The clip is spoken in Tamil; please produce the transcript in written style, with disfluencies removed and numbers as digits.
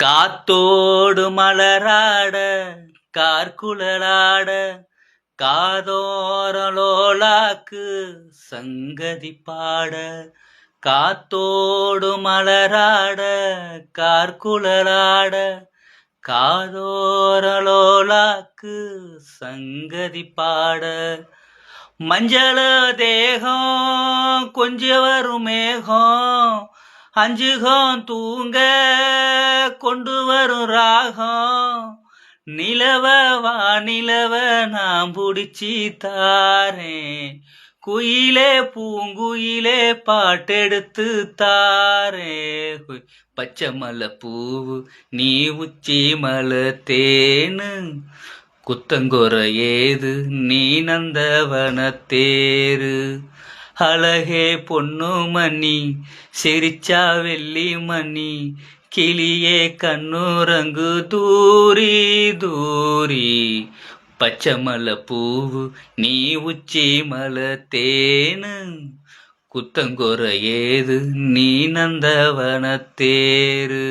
காத்தோடு மலராட கார்குழலாட காதோரலோலாக்கு சங்கதி பாட. காத்தோடு மலராட கார்குழலாட காதோரலோலாக்கு சங்கதி பாட. மஞ்சள தேகம் கொஞ்ச வரும் மேகம் அஞ்சுகம் தூங்க கொண்டு வரும் ராகம். நிலவ வானிலவ நான் புடிச்சி தாரேன், குயிலே பூங்குயிலே பாட்டெடுத்து தாரேன். பச்சை மலை பூவு நீ உச்சி மலை தேனு, குத்தங்கொர ஏது நீ நந்தவன தேரு. அழகே பொண்ணு மணி சிரிச்சா வெள்ளி மணி, கிளியே கண்ணுரங்கு தூரி தூரி. பச்சை மலை பூவு நீ உச்சி மலை தேனு, குத்தங்கொர ஏது நீ நந்தவன தேரு.